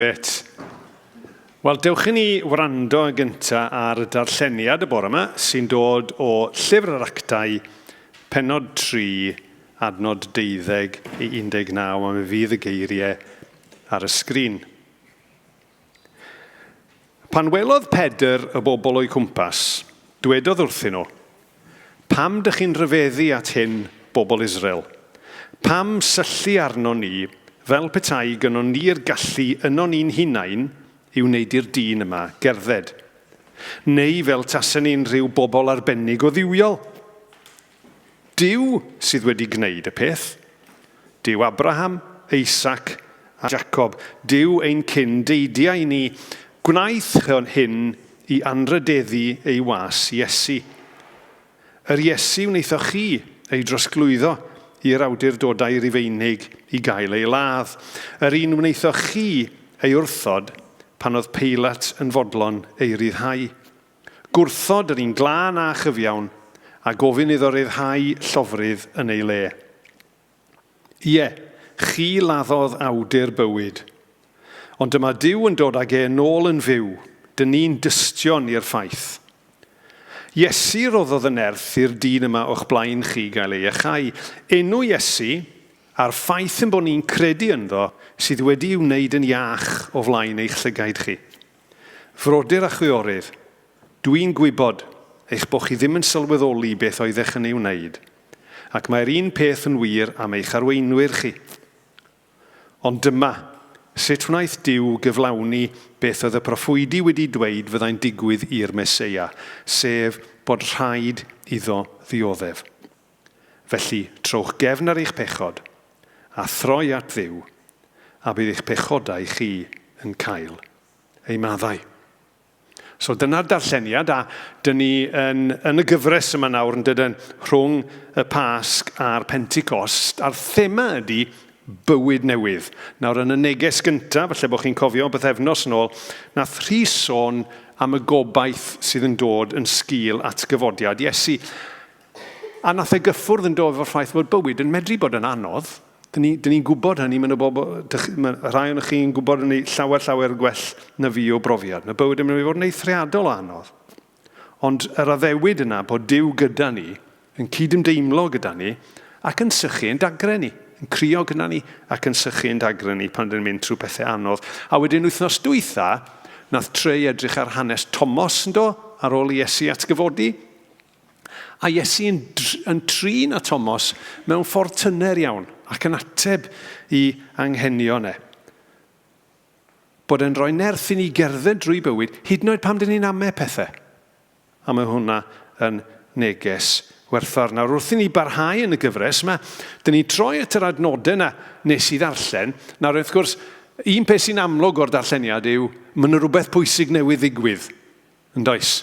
Reit. Wel, dewch i ni wrando yn gyntaf ar y darlleniad y bore yma sy'n dod o llyfr yr Actau, pennod 3, adnod 12 i 19, a mi fydd y geiriau ar y sgrin. Pan welodd Pedr y bobl o'i cwmpas, dwedodd wrthyn nhw, pam dych chi'n rhyfeddu at hyn, bobl Israel? Pam syllu arno ni, fel petai gynno ni'r gallu yno ni'n hunain i wneud i'r dyn yma gerdded? Neu fel tasen ni'n rhyw bobl arbennig o ddiwiol? Dyw sydd wedi gwneud y peth. Dyw Abraham, Isaac a Jacob. Dyw ein cyn-deidiau ni. Gwnaeth hyn i anrhydeddu ei was Iesu. Yr Iesu wnaethoch chi ei drosglwyddo i'r awdurdodau Rufeinig i gael ei ladd. Yr un wnaethoch chi ei wrthod pan oedd Peilat yn fodlon ei ryddhau. Gwrthod yr un glân a chyfiawn a gofyn iddo ryddhau llofrydd yn ei le. Ie, chi laddodd awdur bywyd. Ond dyma Dyw yn dod ag e nôl yn fyw, dyn ni'n dystion i'r ffaith. Iesu roddodd yn erth i'r dyn yma o'ch blaen chi gael ei echau. Enw Iesu, a'r ffaith yn bod ni'n credu ynddo, sydd wedi wneud yn iach o flaen eich llygaid chi. Frodyr a chwiorydd, dwi'n gwybod eich bod chi ddim yn sylweddoli beth oeddech yn ei wneud, ac mae'r un peth yn wir am eich arweinwyr chi. Ond dyma, sut wnaeth Dyw gyflawni beth oedd y proffwydi wedi dweud fyddai'n digwydd i'r Meseia, sef bod rhaid iddo ddioddef. Felly, trowch gefn ar eich pechod, a throi at Dduw, a bydd eich pechodau chi yn cael ei maddau. So dyna'r darlleniad, a dyn ni yn y gyfres yma nawr yn dydyn rhwng y Pasg a'r Pentecost, a'r thema ydy bywyd newydd. Nawr yn y neges gyntaf, falle bod chi'n cofio bythefnos yn ôl, nath Rhys sôn am y gobaith sydd yn dod yn sgil at gyfodiad Iesu. A nath e gyffwrdd yn dod o'r ffaith bod bywyd yn medru bod yn anodd. Dyn ni'n gwybod hynny, rhai o'n chi'n gwybod hynny llawer gwell na fi o brofiad. Na bywyd yn mynd i fod yn eithriadol o anodd. Ond yr addewid yna bod Dyw gyda ni, yn cydymdeimlo gyda ni, ac yn sychu yn dagre ni. Yn crio gyda ni ac yn sychu yn dagre ni pan dyn ni'n mynd trwy pethau anodd. A wedyn wythnos dwytha, nath Trey edrych ar hanes Thomas yn do, ar ôl i Iesu atgyfodi. A Iesu yn trin a Thomas mewn ffordd tyner iawn ac yn ateb i anghenion e. Bod e'n rhoi nerth i ni gerdded drwy bywyd, hyd yn oed pam dyn ni'n ame pethau. A mae hwnna yn neges werthfawr. Nawr, wrth i ni barhau yn y gyfres yma, dyn ni troi at yr adnodau yna nes i ddarllen. Nawr, wrth gwrs, un peth sy'n amlwg o'r darlleniad yw, mae'n rhywbeth pwysig newydd ddigwydd, yn does.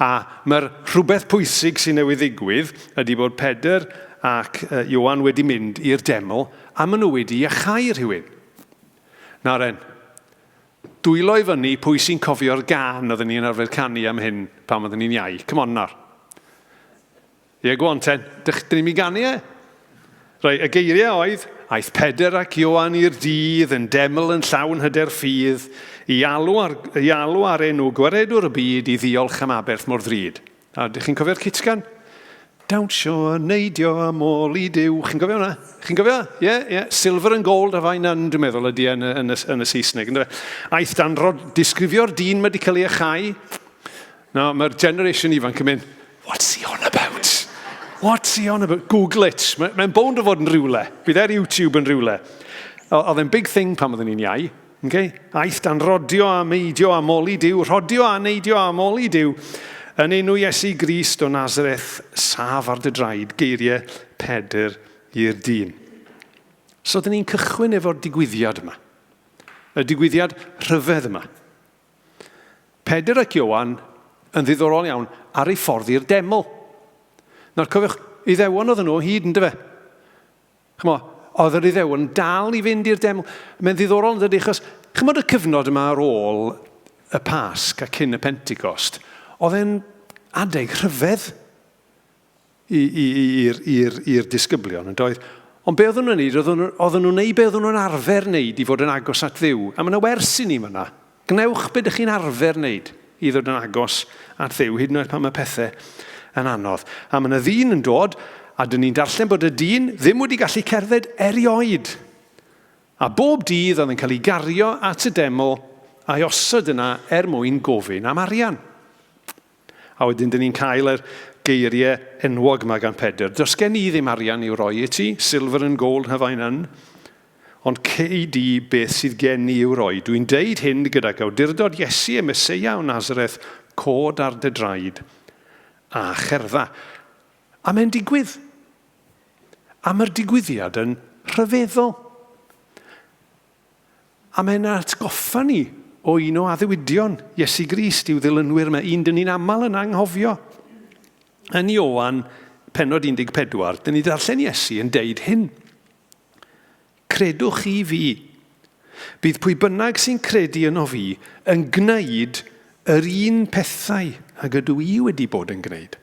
A mae'r rhywbeth pwysig sy'n newydd ddigwydd ydy bod Pedr ac Ioan wedi mynd i'r deml, a maen nhw wedi iachau rhywun. Nawr, dwylo i fyny pwy sy'n cofio'r gan oedden ni'n arfer canu am hyn pan oedden ni'n iau. Come on, nawr. Ie, go on ten. Dyn ni'n mi ganu e? Rai, y geiriau oedd, aeth Pedr ac Ioan i'r dydd yn deml yn llawn hyder ffydd i alw ar enw gwaredwr y byd i ddiolch am aberth mor ddrud. A ydych chi'n cofio'r cytgan? Dawnsio a neidio am ôl i Dyw. Chi'n cofio hwnna? Chi'n cofio? Ie. Silver and gold a fain yn, dwi'n meddwl, ydy yn y Saesneg. Aeth dan disgrifio'r dyn wedi cael ei achau. No, mae'r generation ifanc yn mynd, what's he on about? What's he on about? Google it. Mae'n bound o fod yn rhywle. Bydd YouTube yn rhywle. Oedd e'n big thing pan oedden ni'n iau. Okay? Aeth dan rodio a meidio am ôl i Dyw. Rodio a neidio am ôl i Dyw. Yn enw Iesu Grist o Nazareth, saf ar dy draed, geiriau Pedr i'r dyn. So, dyn ni'n cychwyn efo'r digwyddiad yma. Y digwyddiad rhyfedd yma. Pedr ac Ioan yn ddiddorol iawn ar ei ffordd i'r deml. Nawr, cofiwch, Iddewon oedd nhw hyd yn dyfe. Oedd yr Iddewon dal i fynd i'r deml. Mae'n ddiddorol yn dydy, achos chymod y cyfnod yma ar ôl y Pasg a cyn y Pentecost, oedd e'n adeg rhyfedd i'r disgyblion yn doedd. Ond be oedden nhw'n neud, oedden nhw'n neud be oedden nhw'n arfer neud i fod yn agos at Dduw. A mae yna wers i ni fyna. Gnewch be ydych chi'n arfer neud i ddod yn agos at Dduw, hyd yn oed pan mae pethau yn anodd. A mae yna ddyn yn dod, a dyn ni'n darllen bod y dyn ddim wedi gallu cerdded erioed. A bob dydd oedd yn cael ei gario at y deml a'i osod yna mwyn gofyn am arian. A wedyn dyn ni'n cael yr geiriau enwog yma gan Pedr. Does gen i ddim arian i'w roi i ti, silver and gold have I none, ond cei di beth sydd gen i i'w roi. Dwi'n deud hyn gydag awdurdod Iesu y Meseia o Nazareth, cod ar dy draed a cherdda. A mae'n digwydd. A mae'r digwyddiad yn rhyfeddol. A mae'n atgoffa ni o un o addewidion Iesu Grist i'w ddilynwyr yma, un dyn ni'n aml yn anghofio. Yn Ioan, pennod 14, dyn ni darllen Iesu yn deud hyn. Credwch chi fi, bydd pwy bynnag sy'n credu yno fi yn gwneud yr un pethau ag ydw i wedi bod yn gwneud.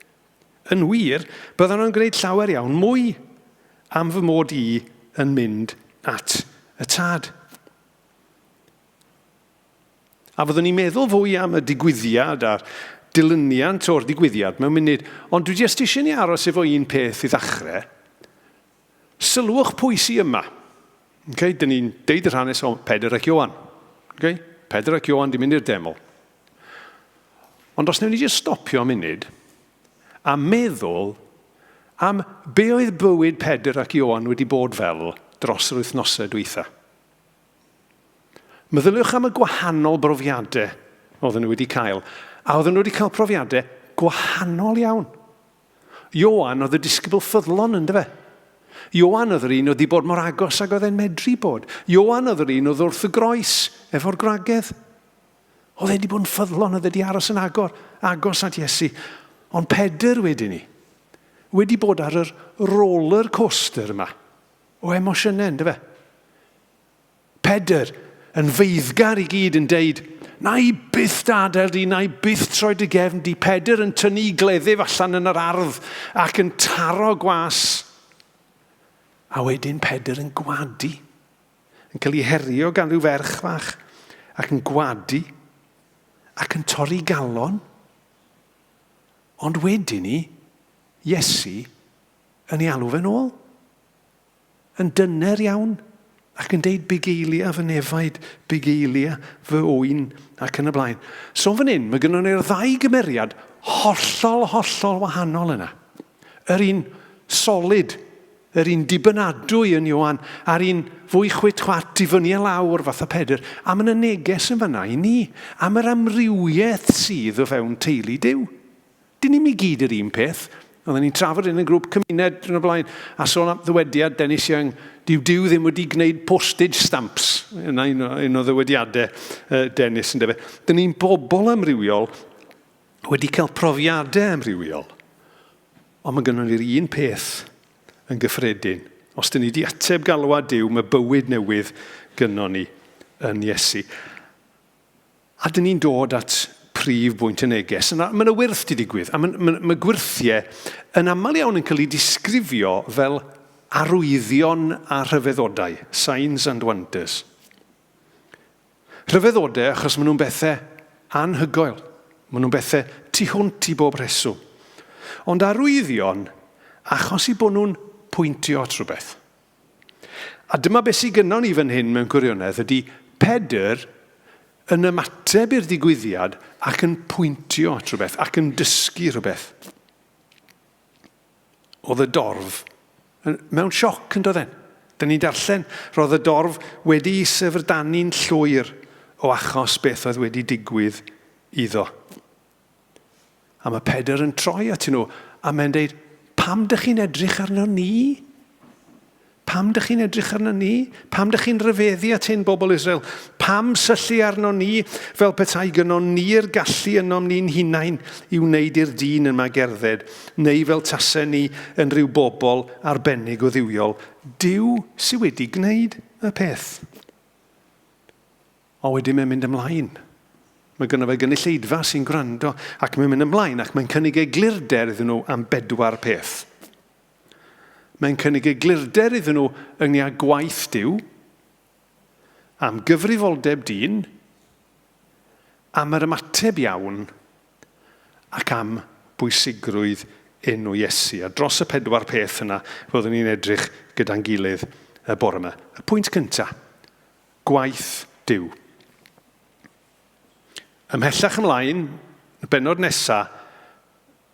Yn wir, byddan nhw'n gwneud llawer iawn mwy am fy mod i yn mynd at y tad. A fyddwn ni'n meddwl fwy am y digwyddiad a'r dilyniant o'r digwyddiad mewn munud, ond dwi jyst eisiau ni aros efo un peth i ddechrau. Sylwch pwy sy'n yma. Okay? Dyn ni'n deud yr hanes o Pedr ac Ioan. Okay? Pedr ac Ioan di mynd i'r deml. Ond os newn ni jyst stopio am munud a meddwl am be oedd bywyd Pedr ac Ioan wedi bod fel dros yr wythnosau dwytha. Meddyliwch am y gwahanol brofiadau oedden nhw wedi cael. A oedden nhw wedi cael profiadau gwahanol iawn. Ioan oedd y disgybl ffyddlon yn dyfe. Ioan oedd yr un oedd wedi bod mor agos ag oedd e'n medru bod. Ioan oedd yr un oedd wrth y groes efo'r gwragedd. Oedd wedi bod yn ffyddlon, oedd wedi aros yn agos at Iesu. Ond Pedr wedyn ni, wedi bod ar yr roller coaster yma o emosiynau, dyfe. Pedr yn feiddgar i gyd yn deud, na i byth dadael di, na i byth troi dy gefn di. Pedr yn tynnu gleddif allan yn yr ardd ac yn taro gwas. A wedyn Pedr yn gwadu, yn cael ei herio gan rhyw ferch fach, ac yn gwadu, ac yn torri galon. Ond wedyn ni, Iesu yn ei alw fe'n ôl, yn dyner iawn, ac yn deud bugeilia fy nefaid, bugeilia fy ŵyn, ac yn y blaen. So fan hyn, mae gynnon ni'r ddau gymeriad hollol wahanol yna. Yr un solid, yr un dibynadwy yn Ioan, a'r un fwy chwit-chwat i fyny a lawr fath a Pedr. A mae'n neges yn fyna i ni, am yr amrywiaeth sydd o fewn teulu Duw. Dyn ni'n mi gyd yr un peth. Oedden ni'n trafod yn y grŵp cymuned yn y blaen, a sôn am ddywediad Dennis Young, Dyw ddim wedi gwneud postage stamps. Yna un o ddywediadau Dennis yn debyg. Dyn ni'n bobl amrywiol wedi cael profiadau amrywiol. Ond mae gynnon ni'r un peth yn gyffredin. Os dyn ni wedi ateb galwad Duw, mae bywyd newydd gynnon ni yn Iesu. A dyn ni'n dod at prif bwynt y neges. Mae yna wyrth di digwydd. A mae gwirthiau yn aml iawn yn cael ei disgrifio fel arwyddion a rhyfeddodau, signs and wonders. Rhyfeddodau achos maen nhw'n bethau anhygoel. Maen nhw'n bethau tu hwnt i bob reswm. Ond arwyddion achos i bod nhw'n pwyntio at rhywbeth. A dyma beth sydd gynnon ni fan hyn mewn gwirionedd ydy Pedr yn ymateb i'r digwyddiad ac yn pwyntio at rhywbeth, ac yn dysgu rhywbeth. Oedd y dorf mewn sioc yn dodden. Dyna ni'n darllen, roedd y dorf wedi sefrdanu'n llwyr o achos beth oedd wedi digwydd iddo. A mae Pedr yn troi atyn nhw, a mae'n dweud, pam dych chi'n edrych arno ni? Pam dych chi'n edrych arno ni? Pam dych chi'n rhyfeddu at hyn, bobl Israel? Pam syllu arno ni fel petai gynnon ni'r gallu ynom ni'n hunain i wneud i'r dyn yma gerdded, neu fel tasau ni yn rhyw bobl arbennig o ddiwiol? Duw sydd wedi gwneud y peth. O wedyn mae'n mynd ymlaen. Mae gynno fe gynulleidfa sy'n gwrando, ac mae'n mynd ymlaen, ac mae'n cynnig eglurder iddyn nhw am 4 peth. Mae'n cynnig eglurder iddyn nhw ynglŷn â gwaith Duw, am gyfrifoldeb dyn, am yr ymateb iawn, ac am bwysigrwydd enw Iesu. A dros y 4 peth yna, fyddwn ni'n edrych gyda'n gilydd y bore yma. Y pwynt cyntaf, gwaith Duw. Ymhellach ymlaen, y bennod nesaf,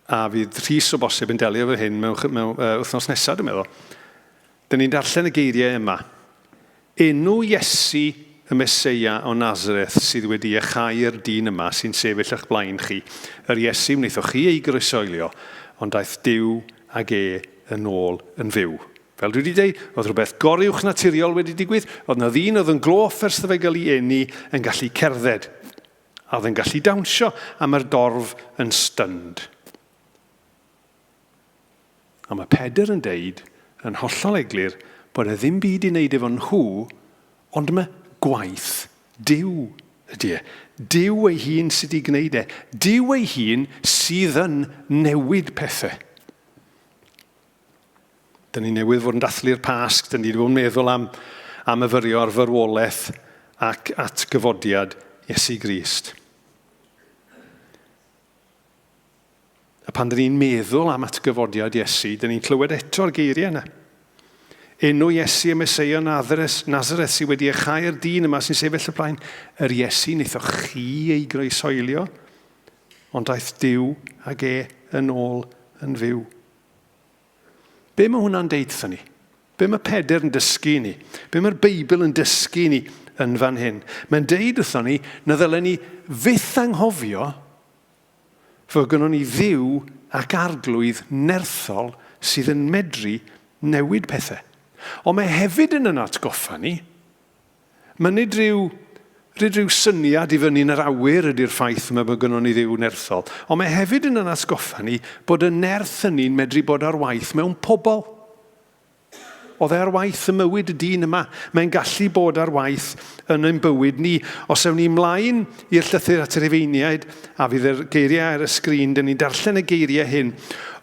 a fydd Rhys o bosib yn delio efo hyn mewn wythnos nesaf, dwi'n meddwl. Dyn ni'n darllen y geiriau yma. Enw Iesu y Meseia o Nazareth sydd wedi echau'r dyn yma sy'n sefyll eich blaen chi. Yr Iesu wnaethoch chi ei groesoelio, ond daeth Duw ag yn ôl yn fyw. Fel dwi wedi dweud, oedd rhywbeth goriwch naturiol wedi digwydd, oedd na ddyn oedd yn gloff ers iddo fe gael ei eni yn gallu cerdded. A oedd yn gallu dawnsio am yr dorf yn stynd. A mae Pedr yn deud, yn hollol eglur, bod e ddim byd i wneud efo nhw, ond mae gwaith Duw ydy e. Duw ei hun sydd wedi gwneud e. Duw ei hun sydd yn newid pethau. Dyn ni newydd fod yn dathlu'r Pasg, dyn ni wedi bod yn meddwl am yfyrio ar farwolaeth ac atgyfodiad Iesu Grist. A pan dyn ni'n meddwl am atgyfodiad Iesu, dyn ni'n clywed eto'r geiriau yna. Enw Iesu y Meseia Nazareth sydd wedi echau'r dyn yma sy'n sefyll y blaen. Yr Iesu wnaethoch chi ei groesoelio, ond daeth Duw ag yn ôl yn fyw. Be mae hwnna'n deud wrthyn ni? Be mae Pedr yn dysgu ni? Be mae'r Beibl yn dysgu ni yn fan hyn? Mae'n deud wrthyn ni na ddylen ni fyth anghofio fod gynnon ni Dduw ac arglwydd nerthol sydd yn medru newid pethau. Ond mae hefyd yn atgoffa ni, mae nid rhyw syniad i fyny'n yr awyr ydy'r ffaith yma bod gynnon ni Dduw nerthol. Ond mae hefyd yn atgoffa ni bod y nerth hynny'n medru bod ar waith mewn pobl. Oedd e ar waith y mywyd y dyn yma. Mae'n gallu bod ar waith yn ein bywyd ni. Os ewn ni ymlaen i'r llythyr at yr Efeiniaid, a fydd yr geiriau ar y sgrin, dyn ni'n darllen y geiriau hyn.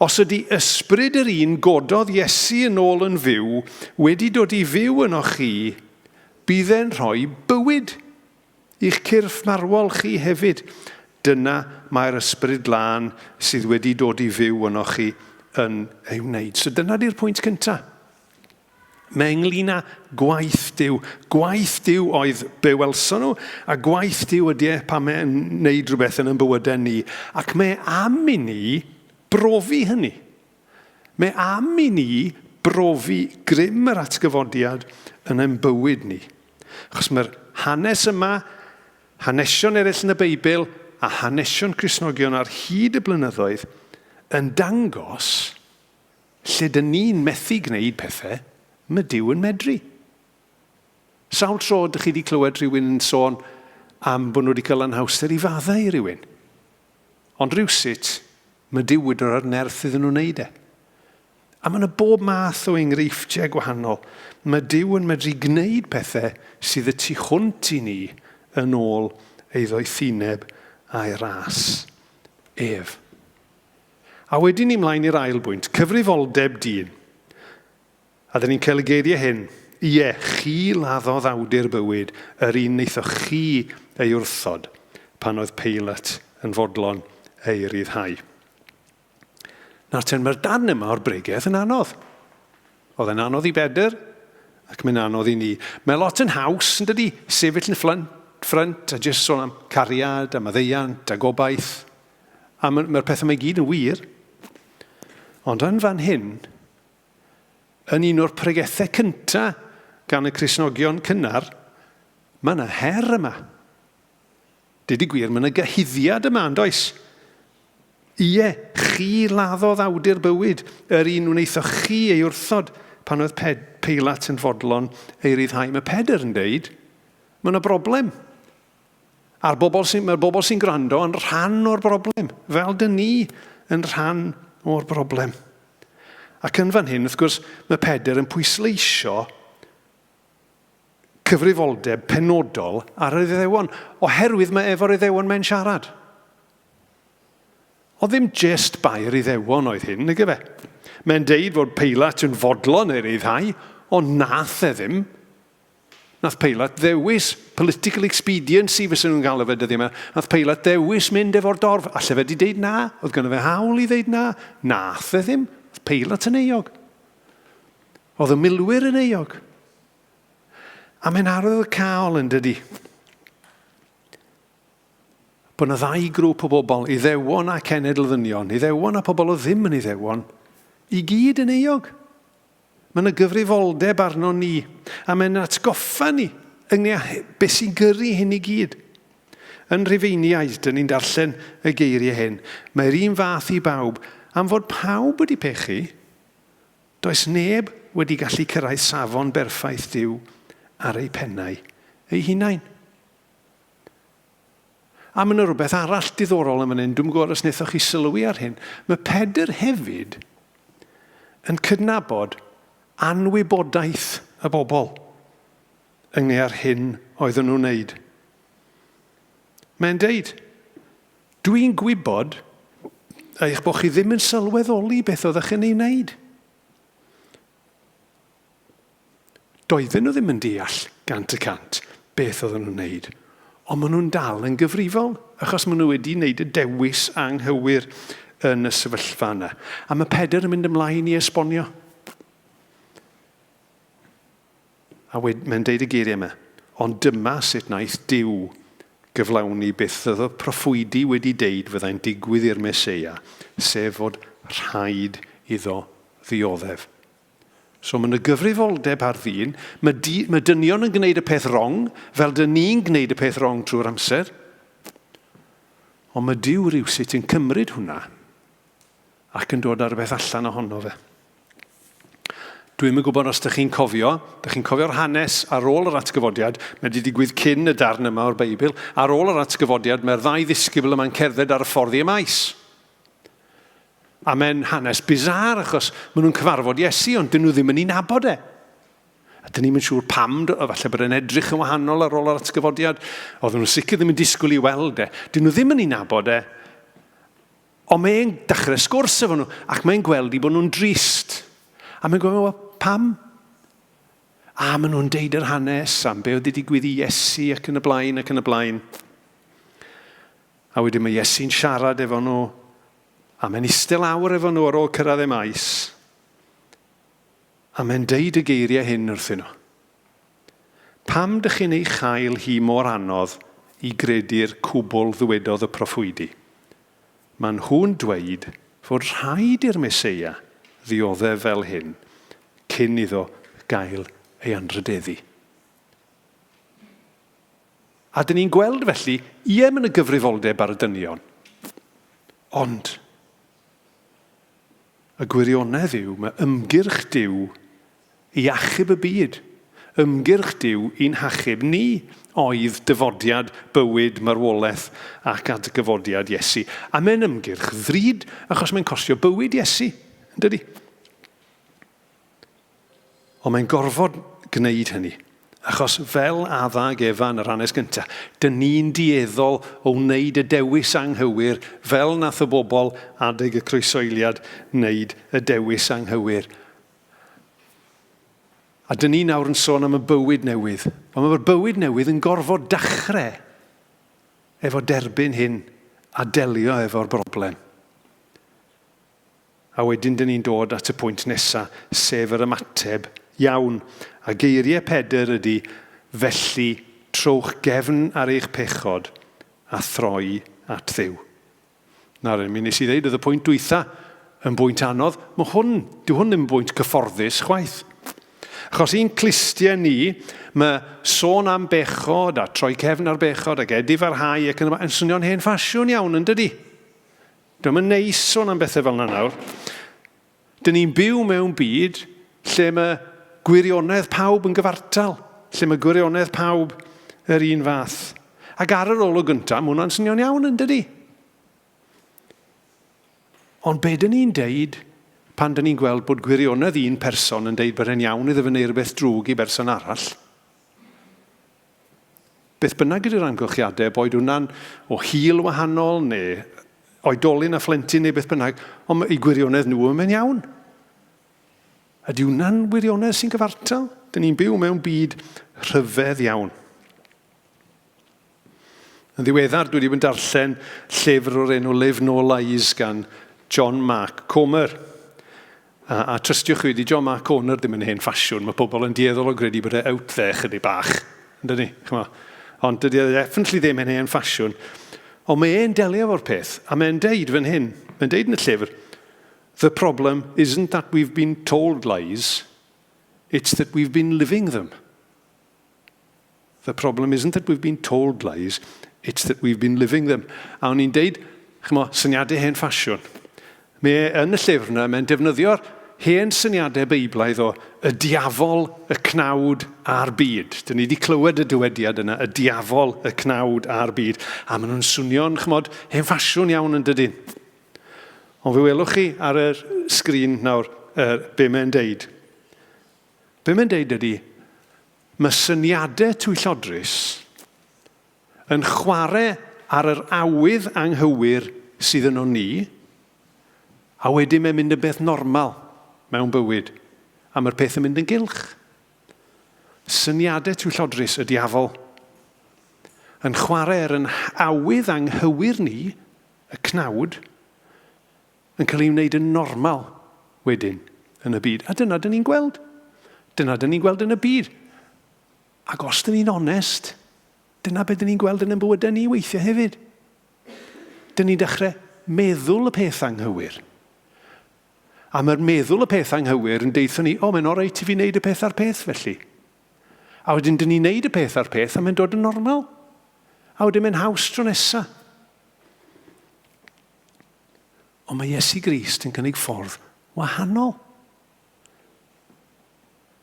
Os ydy ysbryd yr un gododd Iesu yn ôl yn fyw, wedi dod i fyw yno chi, bydd e'n rhoi bywyd i'ch cyrff marwol chi hefyd. Dyna mae'r ysbryd glân sydd wedi dod i fyw yno chi yn ei wneud. So dyna di'r pwynt cyntaf. Mae ynglŷn â gwaith Duw. Gwaith Duw oedd be welson nhw, a gwaith Duw ydy pan mae'n wneud rhywbeth yn bywydau ni. Ac mae am i ni brofi hynny. Mae am i ni brofi grym yr atgyfodiad yn ein bywyd ni. Achos mae'r hanes yma, hanesion eraill yn y Beibl, a hanesion Cristnogion ar hyd y blynyddoedd, yn dangos lle dyn ni'n methu gwneud pethau, mae Duw yn medru. Sawl tro ydych chi wedi clywed rhywun yn sôn am bod nhw wedi cael anhawster i faddau i rhywun. Ond rhywsut, mae Duw wedi o'r nerth iddyn nhw wneud e. A mae yna bob math o enghreifftiau gwahanol. Mae Duw yn medru gwneud pethau sydd y tu hwnt i ni yn ôl ei ddoethineb a'i ras. Ef. A wedyn ni mlaen i'r ail bwynt, cyfrifoldeb dyn. A dyn ni'n cael y geiriau hyn. Ie, chi laddodd awdur bywyd, yr un wnaethoch chi ei wrthod pan oedd Peilat yn fodlon ei ryddhau. Nawr mae'r darn yma o'r bregaeth yn anodd. Oedd yn anodd i Bedr ac mae'n anodd i ni. Mae lot yn haws yn dydi, sefyll yn ffrynt a jyst sôn am cariad, am addeiant, a gobaith. A mae'r pethau mae gyd yn wir. Ond yn fan hyn, yn un o'r pregethau cyntaf gan y Cristnogion cynnar, mae yna her yma. Dyd i gwir, mae yna gyhuddiad yma, yn does? Ie, chi laddodd awdur bywyd, yr un wnaethoch chi ei wrthod pan oedd Peilat yn fodlon ei ryddhau. Mae Pedr yn deud, mae yna broblem. Mae'r bobl sy'n gwrando yn rhan o'r broblem, fel dyn ni yn rhan o'r broblem. Ac yn fan hyn, wrth gwrs, mae Pedr yn pwysleisio cyfrifoldeb penodol ar yr Iddewon, oherwydd mae efo'r Iddewon mae'n siarad. O ddim just bair Iddewon oedd hyn, nag yfe? Mae'n deud fod Peilat yn fodlon ei ryddhau, ond nath e ddim. Nath Peilat ddewis political expediency fysa nhw'n gael fe dyddi yma. Nath Peilat ddewis mynd efo'r dorf. Alle fe di deud na? Oedd gynnu fe hawl i ddeud na? Nath e ddim. Oedd Peilat yn euog. Oedd y milwyr yn euog. A mae'n arwydd cael yn dydi. Bod yna ddau grŵp o bobl, Iddewon a cenedl-ddynion, Iddewon a pobl o ddim yn Iddewon, i gyd yn euog. Mae yna gyfrifoldeb arno ni, a mae'n atgoffa ni ynglŷn beth sy'n gyrru hyn i gyd. Yn Rhufeiniaid, dyn ni'n darllen y geiriau hyn, mae'r un fath i bawb, am fod pawb wedi pechu, does neb wedi gallu cyrraedd safon berffaith Duw ar ei pennau ei hunain. A mae yna rhywbeth arall diddorol yn fan hyn, dwi'n gwybod os wnaethoch chi sylwi ar hyn. Mae Pedr hefyd yn cydnabod anwybodaeth y bobl ynglŷn â'r hyn oedden nhw'n wneud. Mae'n deud, dwi'n gwybod eich bod chi ddim yn sylweddoli beth oeddech chi'n ei wneud. Doedden nhw ddim yn deall gant y cant beth oedden nhw'n wneud, ond maen nhw'n dal yn gyfrifol, achos maen nhw wedi wneud y dewis anghywir yn y sefyllfa yna. A mae Pedr yn mynd ymlaen i esbonio. A mae'n deud y geiriau yma, ond dyma sut wnaeth Duw gyflawni beth oedd y proffwydi wedi deud fyddai'n digwydd i'r Meseia, sef fod rhaid iddo ddioddef. So mae'n y gyfrifoldeb ar ddyn, mae dynion yn gwneud y peth wrong, fel dyn ni'n gwneud y peth wrong trwy'r amser, ond mae Duw rywsut yn cymryd hwnna ac yn dod ar beth allan ohono fe. Dwi'n yn gwybod os ydych chi'n cofio'r hanes ar ôl yr atgyfodiad, mae wedi digwydd cyn y darn yma o'r Beibl, ar ôl yr atgyfodiad mae'r ddau ddisgybl yma'n cerdded ar y ffordd i'r maes. A mae'n hanes bizar achos maen nhw'n cyfarfod Iesu, ond dyn nhw ddim yn ei nabod e. A dyn ni'n siŵr pam, falle bod e'n edrych yn wahanol ar ôl yr atgyfodiad, oedden nhw'n sicr ddim yn disgwyl i weld e. Dyn nhw ddim yn ei nabod e, ond mae'n dechrau sgwrs efo nhw, ac mae'n gweld i bod nhw'n drist. A mae'n gweld, pam? A maen nhw'n deud yr hanes am be oedd wedi digwydd i Iesu ac yn y blaen ac yn y blaen. A wedyn mae Iesu'n siarad efo nhw, a mae'n eistedd lawr efo nhw ar ôl cyrraedd y maes. A mae'n deud y geiriau hyn wrthyn nhw. Pam dych chi'n ei chael hi mor anodd i gredu'r cwbl ddwedodd y proffwydi? Mae'n nhw'n dweud fod rhaid i'r Meseia ddioddef fel hyn, cyn iddo gael ei anrhydeddu. A dyn ni'n gweld felly, mae'n y gyfrifoldeb ar y dynion. Ond, y gwirionedd yw, mae ymgyrch Duw i achub y byd. Ymgyrch Duw i'n hachub ni oedd dyfodiad, bywyd, marwolaeth ac atgyfodiad Iesu. A mae'n ymgyrch ddrud achos mae'n costio bywyd Iesu, yn dydi? Ond mae'n gorfod gwneud hynny. Achos fel addag Efa yn yr hanes gyntaf, dyn ni'n dieddol o wneud y dewis anghywir fel nath y bobl adeg y croesoeliad wneud y dewis anghywir. A dyn ni nawr yn sôn am y bywyd newydd. Ond mae'r bywyd newydd yn gorfod dechrau efo derbyn hyn a delio efo'r broblem. A wedyn dyn ni'n dod at y pwynt nesaf, sef yr ymateb iawn. A geiriau Pedr ydy, felly trowch gefn ar eich pechod a throi at Dduw. Nawr, mi nes I ddeud, oedd y pwynt dwytha yn bwynt anodd. Dyw hwn ddim yn bwynt cyfforddus chwaith. Achos un clistiau ni, mae sôn am bechod a troi cefn ar bechod ac edifarhau ac yn swnio'n hen ffasiwn iawn, yn dydi? Dwi'n yn neis sôn am bethau fel yna nawr. Dyn ni'n byw mewn byd lle mae gwirionedd pawb yn gyfartal, lle mae gwirionedd pawb yr un fath. Ac ar yr olwg gyntaf, mae hwnna'n swnio'n iawn, yn dydi? Ond be dyn ni'n deud pan dyn ni'n gweld bod gwirionedd un person yn deud bod e'n iawn iddo fyny rhywbeth drwg i berson arall? Beth bynnag ydy'r amgylchiadau, boed hwnna'n o hil wahanol neu oedolyn a phlentyn neu beth bynnag, ond i gwirionedd nhw yn mynd iawn. Ydy hwnna'n wirionedd sy'n gyfartal? Dyn ni'n byw mewn byd rhyfedd iawn. Yn ddiweddar, dwi wedi bod yn darllen llyfr o'r enw Live No Lies gan John Mark Comer. A trystiwch chi wedi John Mark Comer ddim yn hen ffasiwn. Mae pobl yn dieddol o gredu bod e out there chydig bach. Ynddi? Ond dydy e definitely ddim yn hen ffasiwn. Ond mae e'n delio efo'r peth. A mae'n deud fan hyn. Mae'n deud yn y llyfr, the problem isn't that we've been told lies, it's that we've been living them. The problem isn't that we've been told lies, it's that we've been living them. A o'n i'n deud, syniadau hen ffasiwn. Mae yn y llyfr yna, mae'n defnyddio'r hen syniadau Beiblaidd o y diafol, y cnawd a'r byd. Dyn ni wedi clywed y dywediad yna, y diafol, y cnawd a'r byd. A maen nhw'n swnio'n, hen ffasiwn iawn yn dydyn. Ond fe welwch chi ar y sgrin nawr be mae'n deud. Be mae'n deud ydy, mae syniadau twyllodrus yn chwarae ar yr awydd anghywir sydd yno ni, a wedyn mae'n mynd yn beth normal mewn bywyd, a mae'r peth yn mynd yn gylch. Syniadau twyllodrus y diafol yn chwarae ar yn awydd anghywir ni, y cnawd, yn cael ei wneud yn normal wedyn yn y byd. A dyna dyn ni'n gweld. Dyna dyn ni'n gweld yn y byd. Ac os dyn ni'n onest, dyna beth dyn ni'n gweld yn y bywydau ni weithiau hefyd. Dyn ni'n dechrau meddwl y peth anghywir. A mae'r meddwl y peth anghywir yn deithio ni, mae'n oreit i fi wneud y peth ar peth felly. A wedyn dyn ni'n wneud y peth ar peth a mae'n dod yn normal. A wedyn mae'n haws tro nesaf. Ond mae Iesu Grist yn cynnig ffordd wahanol.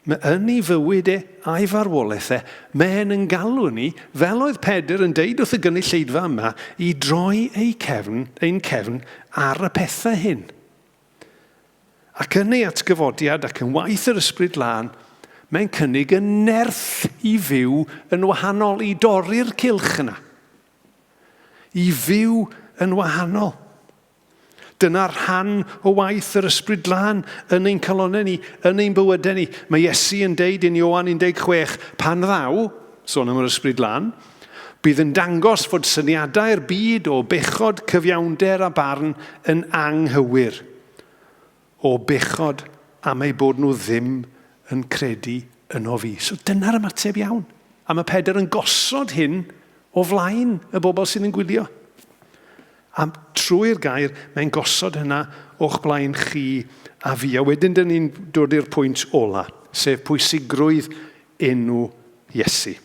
Mae yn ei fywyd a'i farwolaeth mae'n yn galw ni, fel oedd Pedr yn deud wrth y gynulleidfa yma, i droi ein cefn ar y pethau hyn. Ac yn ei atgyfodiad ac yn waith yr ysbryd lân, mae'n cynnig y nerth i fyw yn wahanol, i dorri'r cylch yna. I fyw yn wahanol. Dyna'r rhan o waith yr ysbryd lân yn ein calonau ni, yn ein bywydau ni. Mae Iesu yn deud yn Ioan 16, pan ddaw, sôn am yr ysbryd lân, bydd yn dangos fod syniadau'r byd o bechod, cyfiawnder a barn yn anghywir. O bechod am ei bod nhw ddim yn credu yno fi. So dyna'r ymateb iawn. A mae Pedr yn gosod hyn o flaen y bobl sydd yn gwylio. A trwy'r gair, mae'n gosod hynna o'ch blaen chi a fi. A wedyn dyn ni'n dod i'r pwynt ola, sef pwysigrwydd enw Iesu.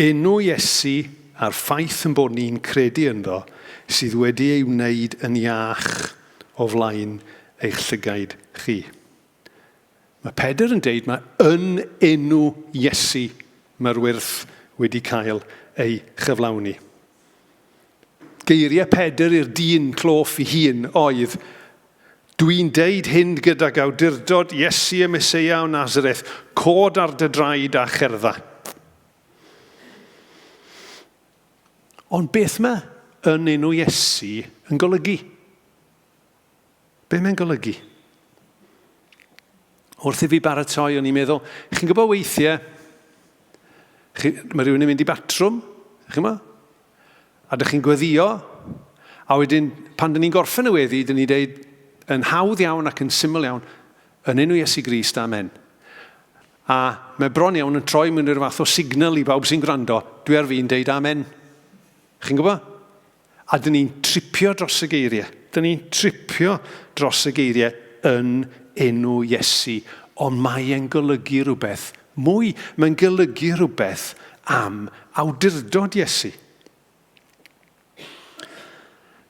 Enw Iesu a'r ffaith yn bod ni'n credu ynddo sydd wedi ei wneud yn iach o flaen eich llygaid chi. Mae Pedr yn deud mae yn enw Iesu mae'r wyrth wedi cael ei chyflawni. Geiriau Pedr i'r dyn cloff i hun oedd, dwi'n deud hyn gydag awdurdod Iesu y Meseia o Nazareth, cod ar dy draed a cherdda. Ond beth mae yn enw Iesu yn golygu? Be mae'n golygu? Wrth i fi baratoi, o'n i'n meddwl, chi'n gwybod weithiau, mae rhywun yn mynd i batrwm, chi'n gwybod? A ydych chi'n gweddio, a wedyn, pan dyn ni'n gorffen y weddi, dyn ni'n deud yn hawdd iawn ac yn syml iawn, yn enw Iesu Grist, amen. A mae bron iawn yn troi mewn i'r fath o signal i bawb sy'n gwrando, dwi ar fi'n deud amen. Chi'n gwybod? A dyn ni'n tripio dros y geiriau. Dyn ni'n tripio dros y geiriau yn enw Iesu, ond mae'n golygu rhywbeth mwy. Mae'n golygu rhywbeth am awdurdod Iesu.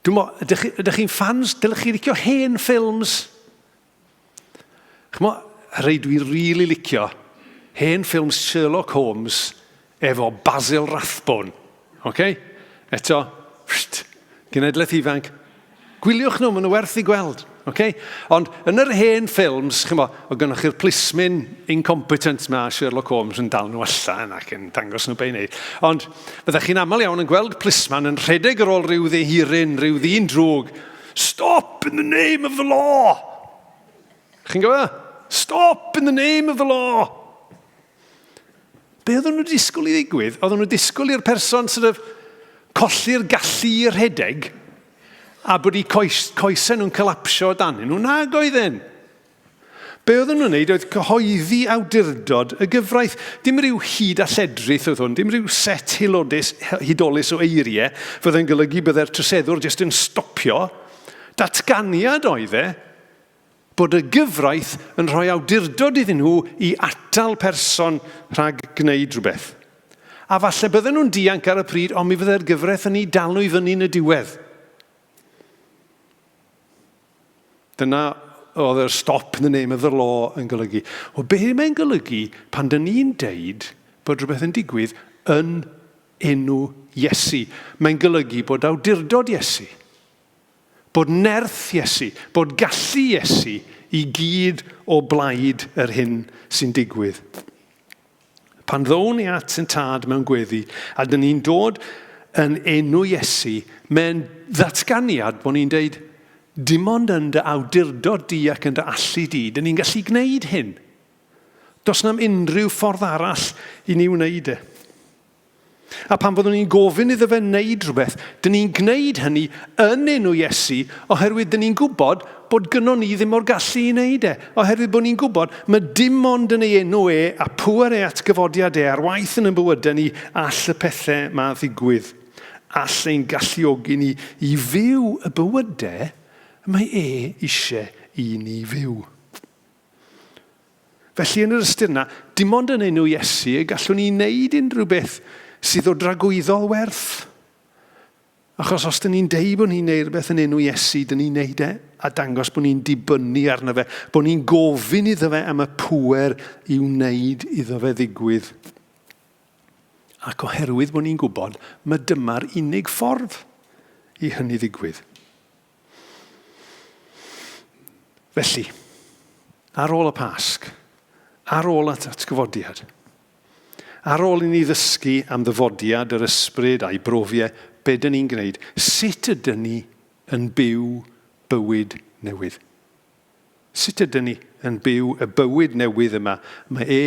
Dwi'n meddwl, ydych chi'n fans, dylech chi licio hen ffilms? Rhai dwi'n rili licio hen ffilms Sherlock Holmes efo Basil Rathbone. Okay? Eto, genedlaeth ifanc. Gwyliwch nhw, maen nhw werth i gweld. Okay? Ond yn yr hen ffilms, o gynnwch chi'r plismin incompetent ma Sherlock Holmes yn dal nhw allan ac yn dangos nhw be'n neud. Ond byddech chi'n aml iawn yn gweld plisman yn rhedeg ar ôl rhyw ddehirin, rhyw ddyn drwg. Stop in the name of the law! Chi'n gwybod? Stop in the name of the law! Be oedden nhw disgwyl i ddigwydd? Oedden nhw disgwyl i'r person colli'r gallu i'r rhedeg a bod i coesau nhw'n colapsio o dan nhw. Nag oedden. Be oedden nhw'n wneud oedd cyhoeddi awdurdod y gyfraith. Dim rhyw hyd a lledrith oedd hwn, dim rhyw set hudolus o eiriau fydde'n golygu byddai'r troseddwr jyst yn stopio. Datganiad oedd bod y gyfraith yn rhoi awdurdod iddyn nhw i atal person rhag gwneud rhywbeth. A falle bydden nhw'n dianc ar y pryd, ond mi fydde'r gyfraith yn ei dalw i fyny yn y diwedd. Dyna oedd yr stop in the name of the law yn golygu. O be mae'n golygu pan dyn ni'n deud bod rhywbeth yn digwydd yn enw Iesu? Mae'n golygu bod awdurdod Iesu, bod nerth Iesu, bod gallu Iesu i gyd o blaid yr hyn sy'n digwydd. Pan ddown ni at yn tad mewn gweddi, a dyn ni'n dod yn enw Iesu, mae'n ddatganiad bod ni'n deud, dim ond yn dy awdurdod di ac yn dy allu di, dyn ni'n gallu gwneud hyn. Does na'm unrhyw ffordd arall i ni wneud A pan fyddwn ni'n gofyn iddo fe wneud rhywbeth, dyn ni'n gwneud hynny yn enw Iesu, oherwydd dyn ni'n gwybod bod gynnon ni ddim o'r gallu i wneud Oherwydd bod ni'n gwybod, mae dim ond yn ei enw a pŵer at gyfodiad a'r waith yn bywydau ni all y pethau ma ddigwydd. All ein galluogi ni i fyw y bywydau, mae eisiau i ni fyw. Felly yn yr ystyr yna, dim ond yn enw Iesu gallwn ni wneud unrhyw beth sydd o dragwyddol werth. Achos os dyn ni'n deud bod ni'n neud rhywbeth yn enw Iesu, dyn ni'n neud a dangos bod ni'n dibynnu arno fe, bod ni'n gofyn iddo fe am y pŵer i wneud iddo fe ddigwydd. Ac oherwydd bod ni'n gwybod, mae dyma'r unig ffordd i hynny ddigwydd. Felly, ar ôl y Pasg, ar ôl at atgyfodiad, ar ôl i ni ddysgu am ddyfodiad yr ysbryd a'i brofiau, be dyn ni'n gwneud? Sut ydyn ni yn byw bywyd newydd? Sut ydyn ni yn byw y bywyd newydd yma? Mae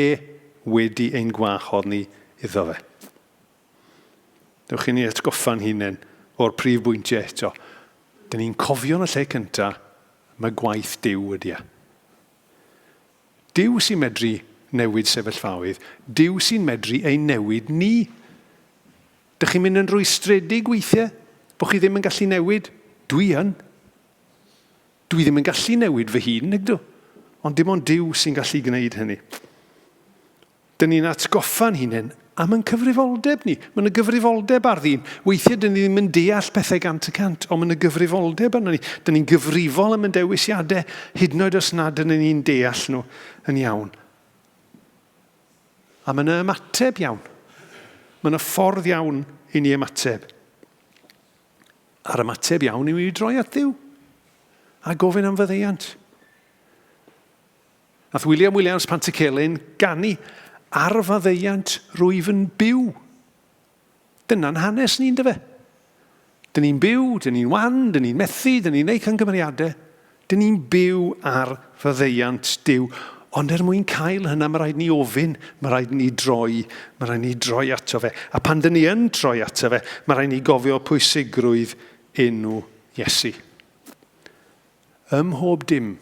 wedi ein gwahodd ni iddo fe. Dewch i ni atgoffa'n hunain o'r prif bwyntiau eto. Dyn ni'n cofio yn y lle cyntaf, mae gwaith Duw ydy. Duw sy'n medru newid sefyllfaoedd, Duw sy'n medru ei newid ni. Dych chi'n mynd yn rwystredig weithiau, bod chi ddim yn gallu newid? Dwi yn. Dwi ddim yn gallu newid fy hun, nagdw? Ond dim ond Duw sy'n gallu gwneud hynny. Dyn ni'n atgoffa'n hunain am yn cyfrifoldeb ni. Mae'n y gyfrifoldeb ar ddyn. Weithiau dyn ni ddim yn deall pethau gant y cant, ond mae'n y gyfrifoldeb arno ni. Dyn ni'n gyfrifol am y dewisiadau, hyd yn oed os nad dyn ni'n deall nhw yn iawn. A mae'n y ymateb iawn. Mae'n y ffordd iawn i ni ymateb. A'r ymateb iawn i mi droi at Dduw. A gofyn am fyddeiant. Nath William Williams Pantycelyn ganu ar faddeiant rwyf yn byw. Dyna'n hanes ni'n dy fe. Dyn ni'n byw, dyn ni'n wan, dyn ni'n methu, dyn ni'n neud camgymeriadau. Dyn ni'n byw ar faddeiant Duw. Ond mwyn cael hynna, mae rhaid ni ofyn, mae rhaid ni droi ato fe. A pan dyn ni yn troi ato fe, mae rhaid ni gofio pwysigrwydd enw Iesu. Ym mhob dim,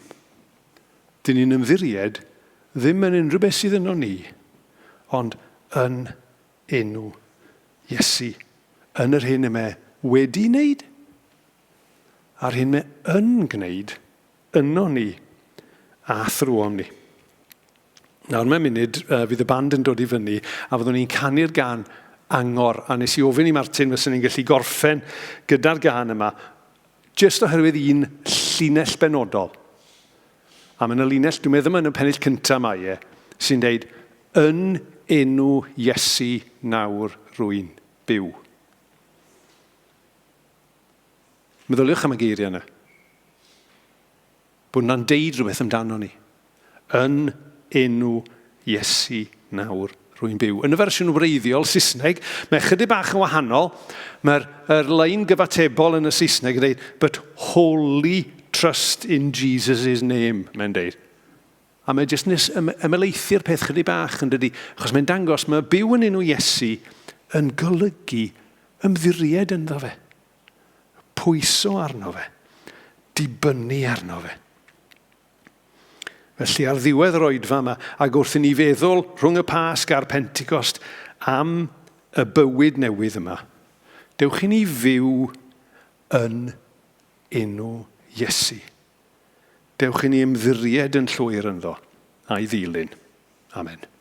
dyn ni'n ymddiried ddim yn unrhyw beth sydd yno ni, ond yn enw Iesu. Yn yr hyn yma wedi wneud, a'r hyn yma yn gwneud, yno ni a thrwom ni. Nawr mewn munud, fydd y band yn dod i fyny, a fyddwn ni'n canu'r gân angor, a nes i ofyn i Martin fyddwn ni'n gallu gorffen gyda'r gân yma, jyst oherwydd un llinell benodol. A mae'n y linell, dwi'n meddwl yn y pennill cyntaf mae sy'n deud, yn enw Iesu nawr rwy'n byw. Meddyliwch am y geiriau yna. bod hwnna'n deud rhywbeth amdano ni. Yn enw Iesu nawr rwy'n byw. Yn y fersiwn wreiddiol Saesneg, mae chydig bach yn wahanol. Mae'r lein gyfatebol yn y Saesneg yn dweud, but wholly trust in Jesus' name, mae'n deud. A mae jyst ymelaethu'r peth chydig bach yn dydi, achos mae'n dangos mae byw yn enw Iesu yn golygu ymddiried ynddo fe. Pwyso arno fe. Dibynnu arno fe. Felly ar ddiwedd yr oedfa yma, ac wrth i ni feddwl rhwng y Pasg a'r Pentecost am y bywyd newydd yma, dewch i ni fyw yn enw Iesu. Dewch i ni ymddiried yn llwyr ynddo a'i ddilyn. Amen.